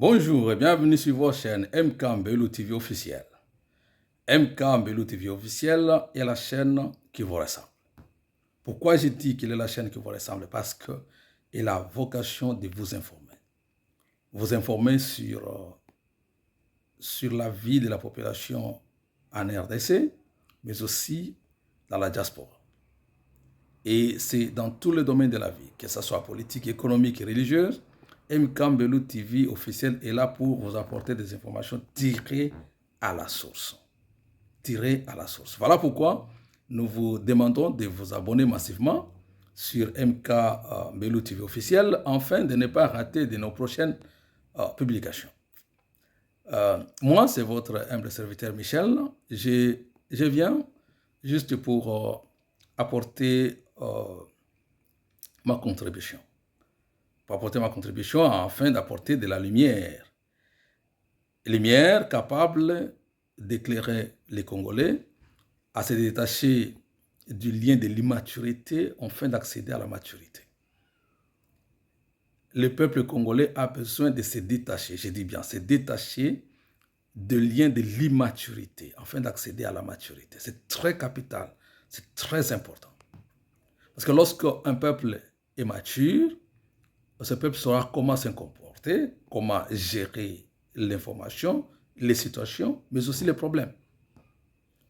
Bonjour et bienvenue sur votre chaîne MK Mbelou TV officielle. MK Mbelou TV officielle est la chaîne qui vous ressemble. Pourquoi je dis qu'il est la chaîne qui vous ressemble? Parce qu'elle a vocation de vous informer. Vous informer sur la vie de la population en RDC, mais aussi dans la diaspora. Et c'est dans tous les domaines de la vie, que ce soit politique, économique et religieuse. MK Mbelou TV officiel est là pour vous apporter des informations tirées à la source. Tirées à la source. Voilà pourquoi nous vous demandons de vous abonner massivement sur MK Mbelou TV officiel afin de ne pas rater de nos prochaines publications. Moi, c'est votre humble serviteur Michel. Je viens juste pour apporter ma contribution. Pour apporter ma contribution afin d'apporter de la lumière. Lumière capable d'éclairer les Congolais à se détacher du lien de l'immaturité afin d'accéder à la maturité. Le peuple congolais a besoin de se détacher, je dis bien, se détacher du lien de l'immaturité afin d'accéder à la maturité. C'est très capital, c'est très important. Parce que lorsqu'un peuple est mature, ce peuple saura comment se comporter, comment gérer l'information, les situations, mais aussi les problèmes.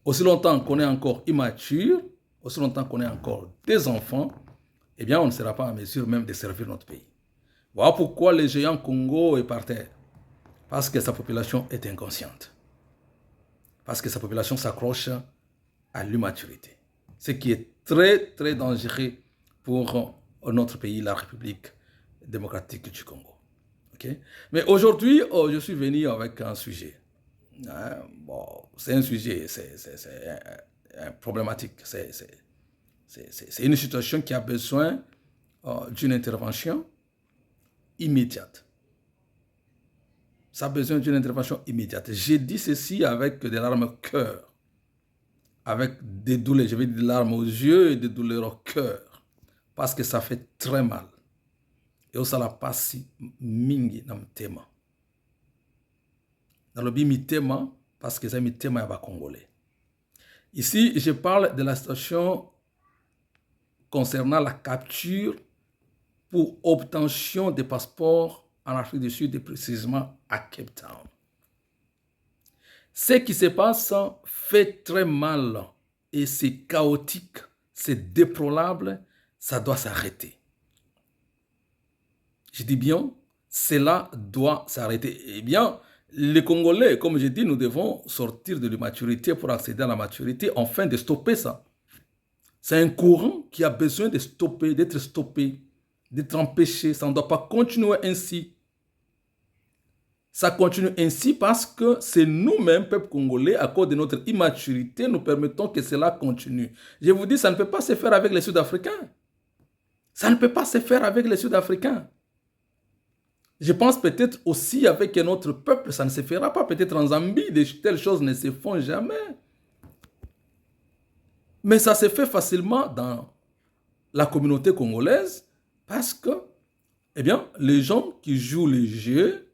Aussi longtemps qu'on est encore immature, aussi longtemps qu'on est encore des enfants, eh bien, on ne sera pas en mesure même de servir notre pays. Voilà pourquoi le géant Congo est par terre. Parce que sa population est inconsciente. Parce que sa population s'accroche à l'immaturité. Ce qui est très, très dangereux pour notre pays, la République démocratique du Congo. Okay? Mais aujourd'hui, je suis venu avec un sujet. Bon, c'est un sujet, c'est problématique. C'est une situation qui a besoin d'une intervention immédiate. Ça a besoin d'une intervention immédiate. J'ai dit ceci avec des larmes au cœur, avec des douleurs, je vais dire des larmes aux yeux et des douleurs au cœur, parce que ça fait très mal. Et osala pasi mingi na mtema. Nalobi mitema parce que c'est mitema ya Congolais. Ici, je parle de la situation concernant la capture pour obtention des passeports en Afrique du Sud et précisément à Cape Town. Ce qui se passe fait très mal et c'est chaotique, c'est déplorable, ça doit s'arrêter. Je dis bien, cela doit s'arrêter. Eh bien, les Congolais, comme je dis, nous devons sortir de l'immaturité pour accéder à la maturité, afin de stopper ça. C'est un courant qui a besoin de stopper, d'être stoppé, d'être empêché. Ça ne doit pas continuer ainsi. Ça continue ainsi parce que c'est nous-mêmes, peuple congolais, à cause de notre immaturité, nous permettons que cela continue. Je vous dis, ça ne peut pas se faire avec les Sud-Africains. Ça ne peut pas se faire avec les Sud-Africains. Je pense peut-être aussi avec notre peuple, ça ne se fera pas. Peut-être en Zambie, de telles choses ne se font jamais. Mais ça se fait facilement dans la communauté congolaise parce que, eh bien, les gens qui jouent le jeu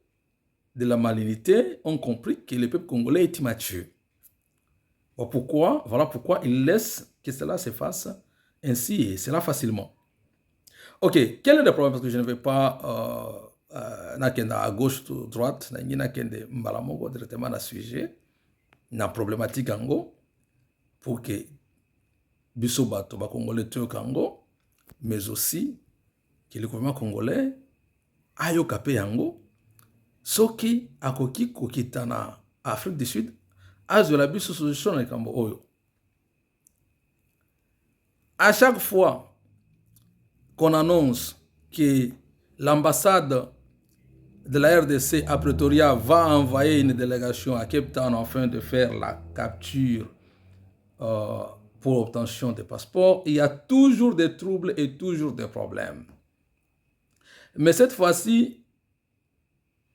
de la malignité ont compris que le peuple congolais est immature. Voilà pourquoi ils laissent que cela se fasse ainsi et cela facilement. Ok, quel est le problème? Parce que je ne vais pas à gauche ou droite, directement dans le sujet, dans la problématique ango, pour que biso bato ba congolais tuyo kango, mais aussi que le gouvernement congolais ayo kapé yango, soki akoki kokita na Afrique du Sud, azola biso solution na kambo oyo. À chaque fois qu'on annonce que l'ambassade de la RDC à Pretoria va envoyer une délégation à Cape Town afin de faire la capture pour obtention des passeports, il y a toujours des troubles et toujours des problèmes. Mais cette fois-ci,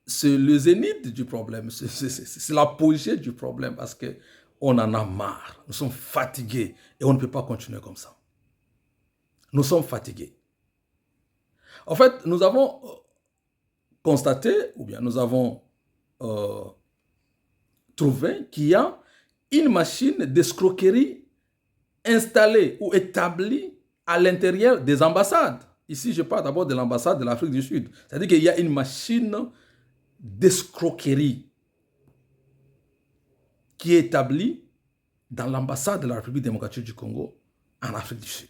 c'est le zénith du problème, c'est l'apogée du problème parce qu'on en a marre, nous sommes fatigués et on ne peut pas continuer comme ça. Nous sommes fatigués. En fait, nous avons constaté, ou bien nous avons trouvé qu'il y a une machine d'escroquerie installée ou établie à l'intérieur des ambassades. Ici, je parle d'abord de l'ambassade de l'Afrique du Sud. C'est-à-dire qu'il y a une machine d'escroquerie qui est établie dans l'ambassade de la République démocratique du Congo en Afrique du Sud.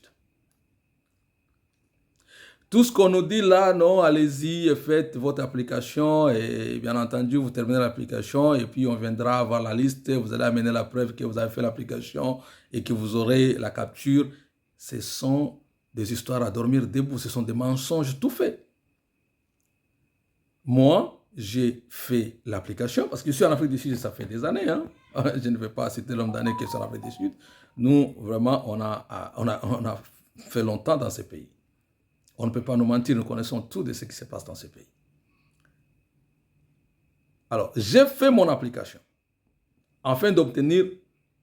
Tout ce qu'on nous dit là, non, allez-y, faites votre application et bien entendu, vous terminez l'application et puis on viendra avoir la liste, vous allez amener la preuve que vous avez fait l'application et que vous aurez la capture. Ce sont des histoires à dormir debout, ce sont des mensonges tout faits. Moi, j'ai fait l'application parce que je suis en Afrique du Sud, ça fait des années. Hein. Je ne vais pas citer l'homme d'année qui est en Afrique du Sud. Nous, vraiment, on a fait longtemps dans ces pays. On ne peut pas nous mentir, nous connaissons tout de ce qui se passe dans ces pays. Alors, j'ai fait mon application afin d'obtenir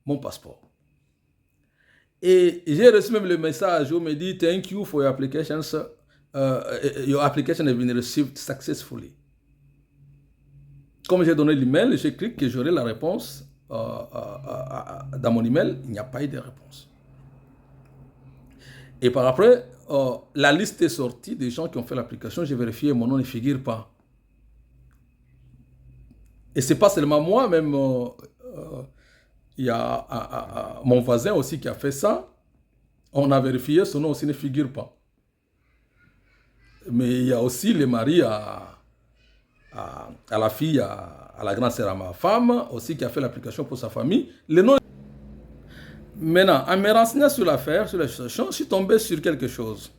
mon passeport. Et j'ai reçu même le message où on me dit « Thank you for your application. Your application has been received successfully. » Comme j'ai donné l'email, j'ai écrit que j'aurai la réponse dans mon email. Il n'y a pas eu de réponse. Et par après, la liste est sortie des gens qui ont fait l'application. J'ai vérifié, mon nom ne figure pas. Et ce n'est pas seulement moi, même il y a mon voisin aussi qui a fait ça. On a vérifié, son nom aussi ne figure pas. Mais il y a aussi le mari à la fille, à la grande sœur, à ma femme, aussi qui a fait l'application pour sa famille. Le nom. Maintenant, en me renseignant sur l'affaire, sur la situation, je suis tombé sur quelque chose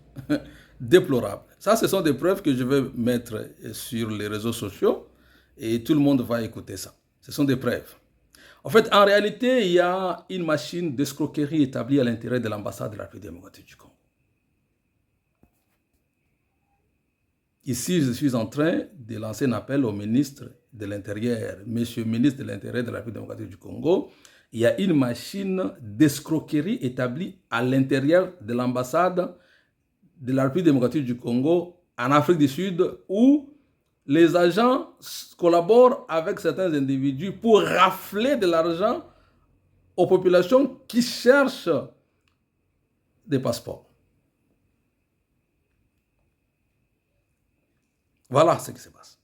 déplorable. Ça, ce sont des preuves que je vais mettre sur les réseaux sociaux et tout le monde va écouter ça. Ce sont des preuves. En fait, en réalité, il y a une machine d'escroquerie établie à l'intérieur de l'ambassade de la République démocratique du Congo. Ici, je suis en train de lancer un appel au ministre de l'Intérieur. Monsieur le ministre de l'Intérieur de la République démocratique du Congo, il y a une machine d'escroquerie établie à l'intérieur de l'ambassade de la République démocratique du Congo en Afrique du Sud où les agents collaborent avec certains individus pour rafler de l'argent aux populations qui cherchent des passeports. Voilà ce qui se passe.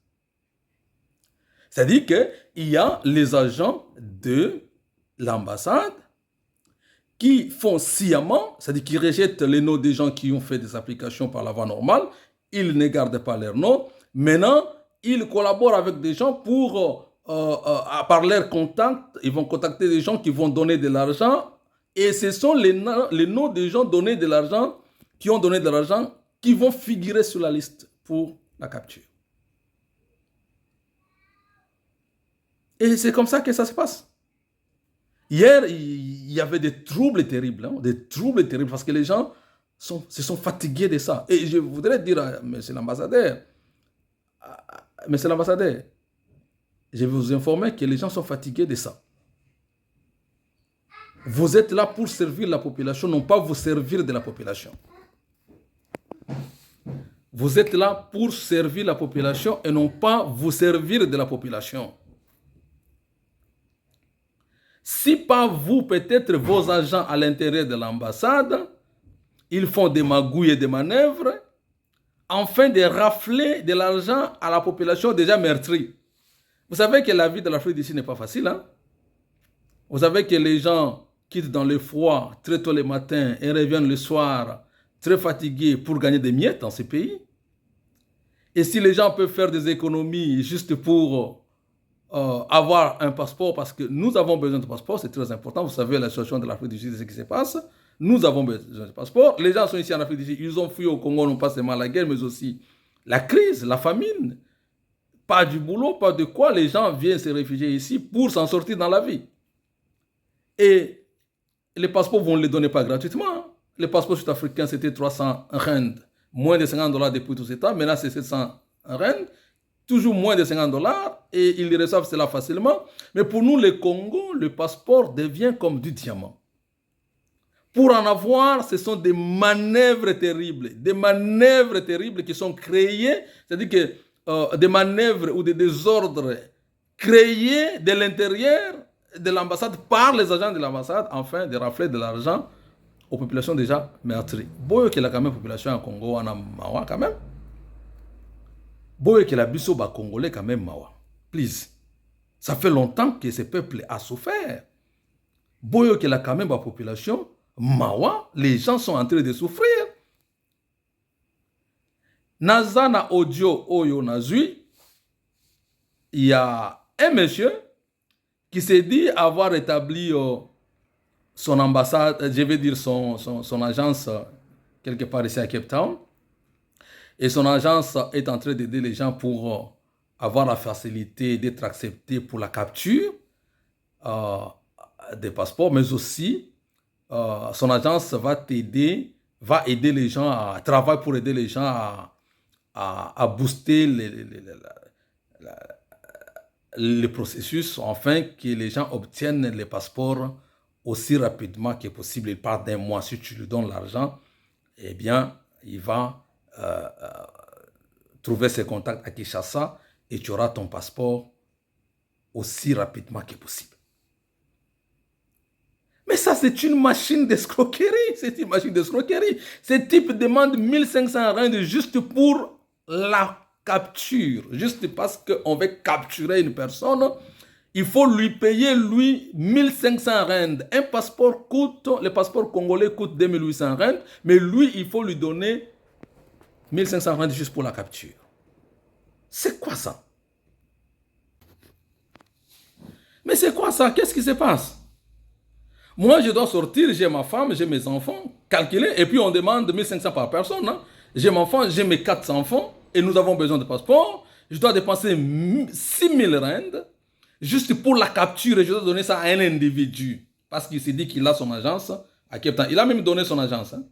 C'est-à-dire qu'il y a les agents de l'ambassade qui font sciemment, c'est-à-dire qui rejettent les noms des gens qui ont fait des applications par la voie normale, ils ne gardent pas leurs noms. Maintenant, ils collaborent avec des gens pour, par leur contact, ils vont contacter des gens qui vont donner de l'argent et ce sont les noms des gens donnés de l'argent, qui ont donné de l'argent, qui vont figurer sur la liste pour la capture. Et c'est comme ça que ça se passe. Hier, il y avait des troubles terribles, parce que les gens se sont fatigués de ça. Et je voudrais dire à monsieur l'ambassadeur, je vais vous informer que les gens sont fatigués de ça. Vous êtes là pour servir la population, non pas vous servir de la population. Vous êtes là pour servir la population et non pas vous servir de la population. Si pas vous, peut-être vos agents à l'intérieur de l'ambassade, ils font des magouilles et des manœuvres afin de rafler de l'argent à la population déjà meurtrie. Vous savez que la vie de l'Afrique d'ici n'est pas facile. Hein? Vous savez que les gens quittent dans le froid très tôt le matin et reviennent le soir très fatigués pour gagner des miettes dans ces pays. Et si les gens peuvent faire des économies juste pour avoir un passeport, parce que nous avons besoin de passeport, c'est très important. Vous savez la situation de l'Afrique du Sud, ce qui se passe. Nous avons besoin de passeport. Les gens sont ici en Afrique du Sud, ils ont fui au Congo, non pas seulement la guerre, mais aussi la crise, la famine. Pas du boulot, pas de quoi. Les gens viennent se réfugier ici pour s'en sortir dans la vie. Et les passeports, vous ne les donnez pas gratuitement. Les passeports sud-africains, c'était 300 rand, moins de $50 depuis tout ce temps. Maintenant, c'est 700 rand. Toujours moins de $50 et ils reçoivent cela facilement. Mais pour nous, les Congos, le passeport devient comme du diamant. Pour en avoir, ce sont des manœuvres terribles qui sont créées. C'est-à-dire que des manœuvres ou des désordres créés de l'intérieur de l'ambassade par les agents de l'ambassade afin de rafler de l'argent aux populations déjà meurtries. Boyo que la quand même population en Congo en a mawa quand même. Boyo que la biso ba congolais quand même mawa. Please. Ça fait longtemps que ce peuple a souffert. Boyo que la quand même ba population mawa, les gens sont en train de souffrir. Nazana audio oyo nazui, il y a un monsieur qui s'est dit avoir établi son ambassade, je vais dire son agence quelque part ici à Cape Town. Et son agence est en train d'aider les gens pour avoir la facilité d'être acceptés pour la capture des passeports, mais aussi son agence va aider les gens à travailler pour aider les gens à booster le processus afin que les gens obtiennent les passeports aussi rapidement que possible. Il part d'un mois. Si tu lui donnes l'argent, eh bien, il va trouver ses contacts à Kinshasa et tu auras ton passeport aussi rapidement que possible. Mais ça, c'est une machine d'escroquerie. C'est une machine d'escroquerie. Ce type demande 1500 rand juste pour la capture. Juste parce qu'on veut capturer une personne, il faut lui payer, lui, 1500 rand. Un passeport coûte, le passeport congolais coûte 2800 rand, mais lui, il faut lui donner 1500 rand juste pour la capture. C'est quoi ça? Mais c'est quoi ça? Qu'est-ce qui se passe? Moi, je dois sortir, j'ai ma femme, j'ai mes enfants, calculer, et puis on demande 1500 par personne. Hein. J'ai ma femme, j'ai mes 4 enfants, et nous avons besoin de passeport. Je dois dépenser 6000 rand juste pour la capture, et je dois donner ça à un individu. Parce qu'il s'est dit qu'il a son agence à Cape Town. Il a même donné son agence. Hein.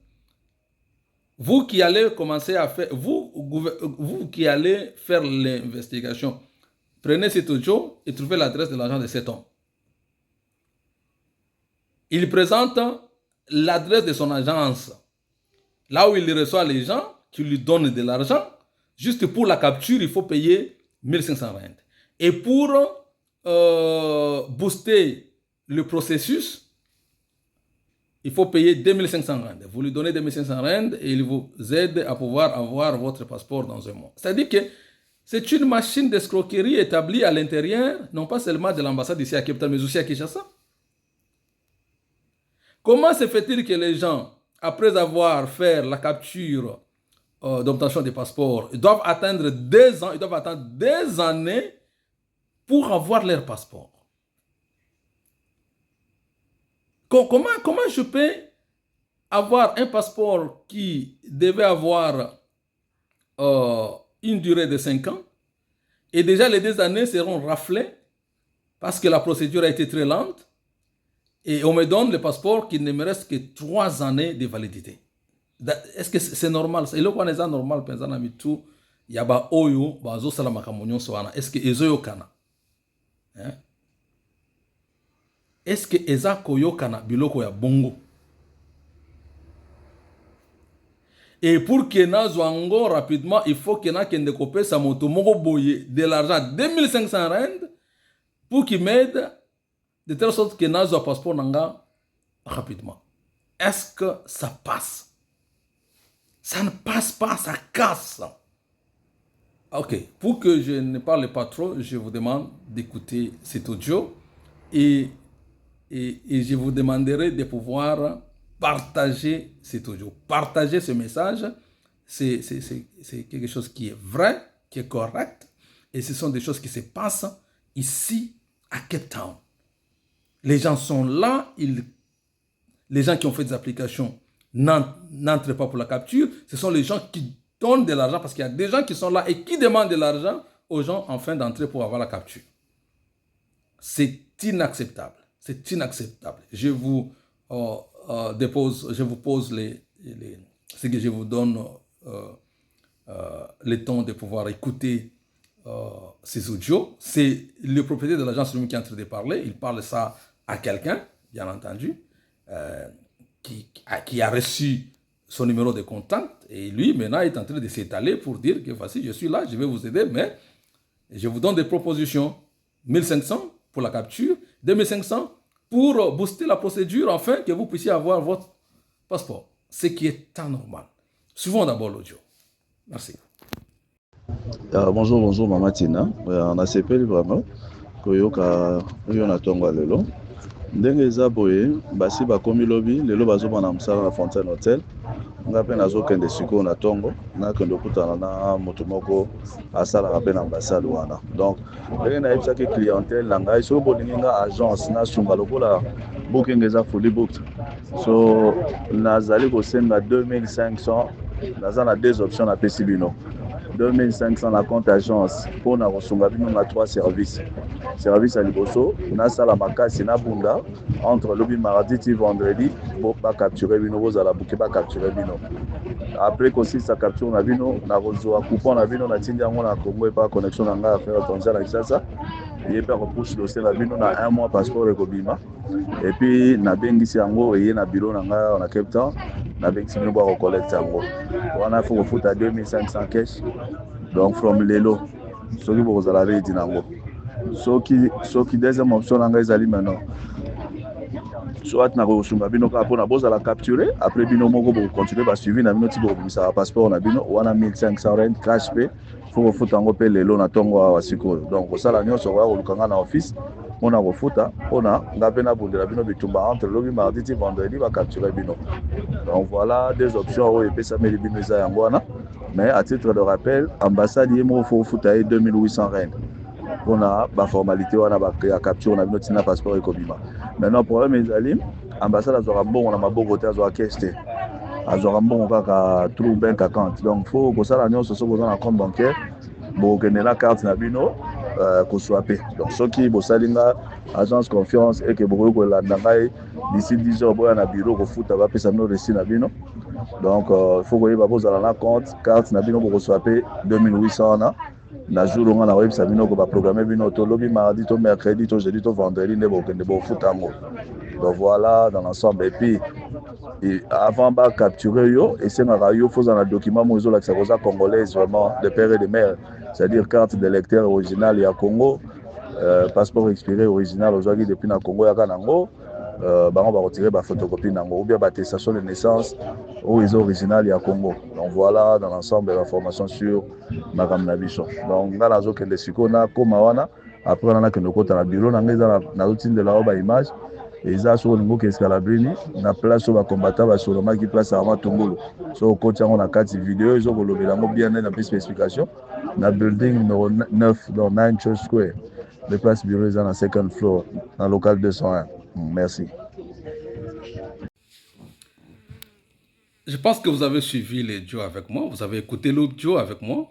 Vous qui allez commencer à faire, vous qui allez faire l'investigation, prenez cet audio et trouvez l'adresse de l'agent de cet homme. Il présente l'adresse de son agence, là où il reçoit les gens qui lui donnent de l'argent. Juste pour la capture, il faut payer 1500 rand. Et pour booster le processus, il faut payer 2500 rand. Vous lui donnez 2500 rand et il vous aide à pouvoir avoir votre passeport dans un mois. C'est-à-dire que c'est une machine d'escroquerie établie à l'intérieur, non pas seulement de l'ambassade ici à Cape Town, mais aussi à Kinshasa. Comment se fait-il que les gens, après avoir fait la capture d'obtention des passeports, ils doivent attendre 2 ans, ils doivent attendre des années pour avoir leur passeport? Comment je peux avoir un passeport qui devait avoir une durée de 5 ans et déjà les 2 années seront raflées parce que la procédure a été très lente? Et on me donne le passeport qui ne me reste que 3 années de validité. Est-ce que c'est normal? Et le quoi n'est pas normal, pensant à tout, il y a ba oyo, ba zo sala makamonyo soana. Est-ce que ezo kana? Est-ce que eza koyo kana biloko ya bongo? Et pour que nazwango rapidement, il faut que na kende kopé sa moto moko boye de l'argent 2500 rand pour qu'il m'aide de telle sorte que nazo passeport nanga rapidement. Est-ce que ça passe? Ça ne passe pas, ça casse. Ok, pour que je ne parle pas trop, je vous demande d'écouter cet audio et je vous demanderai de pouvoir partager cet audio. Partager ce message, c'est quelque chose qui est vrai, qui est correct, et ce sont des choses qui se passent ici à Cape Town. Les gens sont là, les gens qui ont fait des applications n'entrent pas pour la capture. Ce sont les gens qui donnent de l'argent parce qu'il y a des gens qui sont là et qui demandent de l'argent aux gens afin d'entrer pour avoir la capture. C'est inacceptable. C'est inacceptable. Je vous pose ce que je vous donne le temps de pouvoir écouter ces audios. C'est le propriétaire de l'agence qui est en train de parler. Il parle ça à quelqu'un, bien entendu, qui a reçu son numéro de contact. Et lui, maintenant, est en train de s'étaler pour dire que voici, je suis là, je vais vous aider, mais je vous donne des propositions. 1500 pour la capture, 2500 pour booster la procédure, afin que vous puissiez avoir votre passeport. Ce qui est anormal. Suivons d'abord l'audio. Merci. Bonjour, Mama Tina. On a sepeli vraiment. Koyoka, oyo na tongo lelo. Ndenge eza boye, basi bakomi lobi, lelo bazomona mosala na Fontaine Hotel. Nga mpe nazokende sikoyo na tongo, nakende okutana na moto moko asalaka mpe na ambassade wana. Donc, ndenge nayebisaki clientèle na ngai, soki bolingi nga agence nasunga lokola booking eza fully booked. So, nazali kosenga 2500, naza na deux options napesi bino. 2500 na compte agence pour na kosunga bino na 3 services. Service à liboso, na sala makasi na bunda entre lobi mardi ti vendredi pour pas capturer bino vous ala bouquet pas capturer bino. Après aussi sa capture na bino na rezo coupon na bino na tindia ngona Congo et pas connexion na nga faire tonza na Kinshasa. Il peut repush dossier na bino na 1 mois passeport ekobima. Et puis na bengisi yango et na bureau na nga na Cape Town na bengisi bino ba recollecte yango. On a faut foot à 2500 cash. Donc from lelo soki bokozala ready nango. Soki deuxième option nanga ezali maintenant. Soit na kosunga bino ka pona bozala capturer après bino moko bo continuer ba suivi na bino ti bo bisa passeport na bino wana 1500 rand cash pay faut foot yango pe lelo na tongo wa sikoyo. Donc osala nyonso kwa kolukanga na office on a refuta on a ngape na bundela bino bitumba entre lobi mardi ti vendredi ba capturer bino. Donc voilà deux options où epesa meli bino za yango wana. Mais à titre de rappel, ambassade yemo faut futa 2800 rand. On a la formalité on a la capture on a notre passeport et kobima. Maintenant problème ezali ambassade azora bon on a maboko te azora cash te. Azora bon kaka trou bank account. Donc faut que ça la nyonso so dans un compte bancaire bo kenela carte na bino ko swapper. Donc soki bo salinga agence confiance et que bo ko landa ngai d'ici 10 heures boya na bureau ko futa ba pesa no reçu na bino. Donc il faut que vous allez la compte carte na bino pour swapper 2800 na jour on a web ça bino ko ba programmer bino to lobby mardi to mercredi to jeudi to vendredi ne bo kende bo futango. Donc voilà dans l'ensemble et puis avant de capturer yo et c'est il faut un document mozo là que ça congolaise vraiment de père et de mère, c'est-à-dire carte d'électeur original ya Congo, passeport expiré original aujourd'hui depuis na Congo ya Kanango. On va retirer la photocopie ou bien l'attestation de naissance ou les originales à Congo. Donc voilà dans l'ensemble de l'information sur Madame Nabiso. Donc dans la zone que les sicona comme wana après on a que nous côté na bureau na na routine de la robe image et ça sur le niveau que escalabrini na place sur va combattre va sur le qui place avant Tongolo. So coach on a 4 vidéos ils ont volé la bien dans plus spécification na building numéro 9 dans 9 Church Square. Le place bureau est dans la second floor dans local 201. Merci. Je pense que vous avez suivi l'audio avec moi, vous avez écouté l'audio avec moi.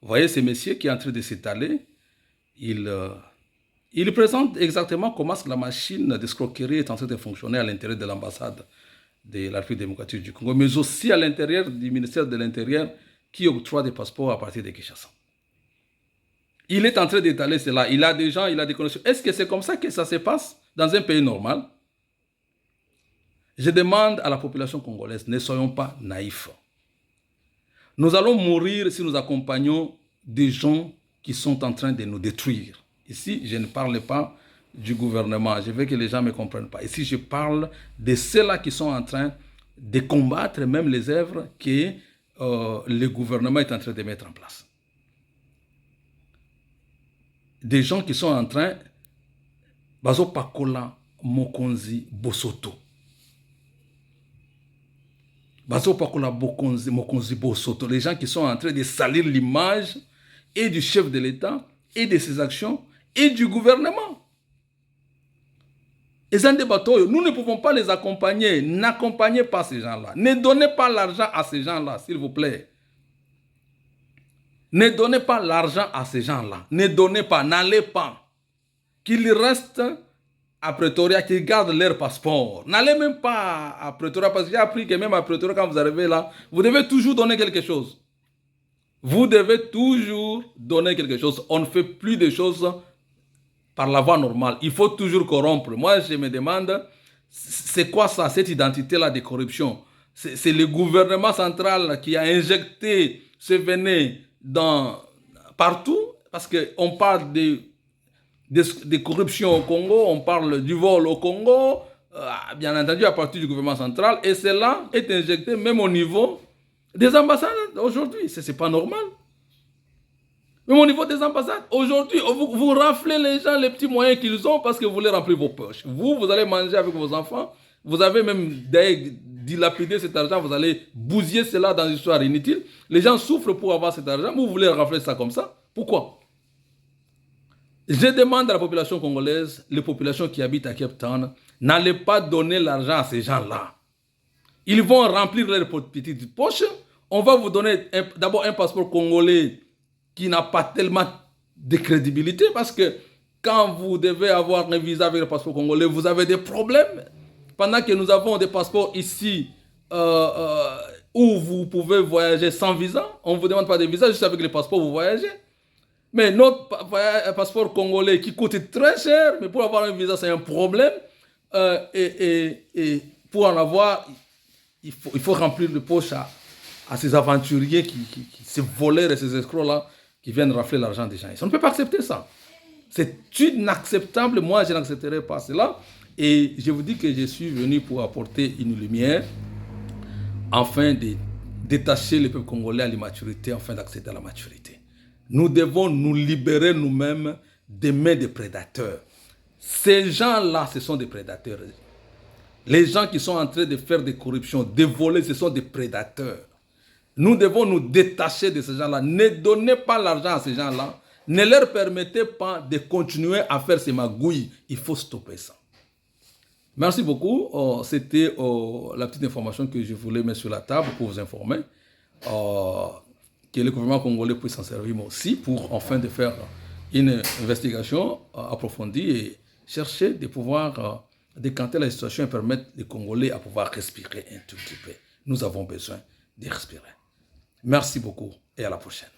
Vous voyez ce monsieur qui est en train de s'étaler. Il présente exactement comment la machine d'escroquerie est en train de fonctionner à l'intérieur de l'ambassade de la République démocratique du Congo, mais aussi à l'intérieur du ministère de l'Intérieur qui octroie des passeports à partir de Kinshasa. Il est en train d'étaler cela. Il a des gens, il a des connexions. Est-ce que c'est comme ça que ça se passe dans un pays normal? Je demande à la population congolaise, ne soyons pas naïfs. Nous allons mourir si nous accompagnons des gens qui sont en train de nous détruire. Ici, je ne parle pas du gouvernement. Je veux que les gens ne me comprennent pas. Ici, je parle de ceux-là qui sont en train de combattre même les œuvres que le gouvernement est en train de mettre en place. Des gens qui sont en train Bazo Pakola Mokonzi Bosoto. Bazo Pakola Mokonzi Bosoto. Les gens qui sont en train de salir l'image et du chef de l'État et de ses actions et du gouvernement. Et nous ne pouvons pas les accompagner. N'accompagnez pas ces gens-là. Ne donnez pas l'argent à ces gens-là, s'il vous plaît. Ne donnez pas l'argent à ces gens-là. Ne donnez pas, n'allez pas. Qu'ils restent à Pretoria, qu'ils gardent leur passeport. N'allez même pas à Pretoria, parce que j'ai appris que même à Pretoria, quand vous arrivez là, vous devez toujours donner quelque chose. Vous devez toujours donner quelque chose. On ne fait plus de choses par la voie normale. Il faut toujours corrompre. Moi, je me demande, c'est quoi ça, cette identité-là de corruption? c'est le gouvernement central qui a injecté ce venin partout, parce qu'on parle de corruption au Congo, on parle du vol au Congo, bien entendu à partir du gouvernement central, et cela est injecté même au niveau des ambassades aujourd'hui. Ce n'est pas normal. Même au niveau des ambassades, aujourd'hui, vous raflez les gens les petits moyens qu'ils ont parce que vous voulez remplir vos poches. Vous allez manger avec vos enfants, vous avez même dilapidé cet argent, vous allez bousiller cela dans une histoire inutile. Les gens souffrent pour avoir cet argent, vous voulez rafler ça comme ça. Pourquoi? Je demande à la population congolaise, les populations qui habitent à Cape Town, n'allez pas donner l'argent à ces gens-là. Ils vont remplir leurs petites poches. On va vous donner d'abord un passeport congolais qui n'a pas tellement de crédibilité, parce que quand vous devez avoir un visa avec le passeport congolais, vous avez des problèmes. Pendant que nous avons des passeports ici où vous pouvez voyager sans visa, on ne vous demande pas de visa, juste avec le passeport vous voyagez. Mais notre passeport congolais qui coûte très cher, mais pour avoir un visa c'est un problème. Et pour en avoir, il faut remplir les poches à ces aventuriers, ces voleurs et ces escrocs-là qui viennent rafler l'argent des gens. On ne peut pas accepter ça. C'est inacceptable. Moi, je n'accepterai pas cela. Et je vous dis que je suis venu pour apporter une lumière afin de détacher le peuple congolais à l'immaturité, afin d'accéder à la maturité. Nous devons nous libérer nous-mêmes des mains des prédateurs. Ces gens-là, ce sont des prédateurs. Les gens qui sont en train de faire des corruptions, de voler, ce sont des prédateurs. Nous devons nous détacher de ces gens-là. Ne donnez pas l'argent à ces gens-là. Ne leur permettez pas de continuer à faire ces magouilles. Il faut stopper ça. Merci beaucoup. C'était la petite information que je voulais mettre sur la table pour vous informer. Que le gouvernement congolais puisse s'en servir aussi pour enfin de faire une investigation approfondie et chercher de pouvoir décanter la situation et permettre les Congolais à pouvoir respirer un tout petit peu. Nous avons besoin de respirer. Merci beaucoup et à la prochaine.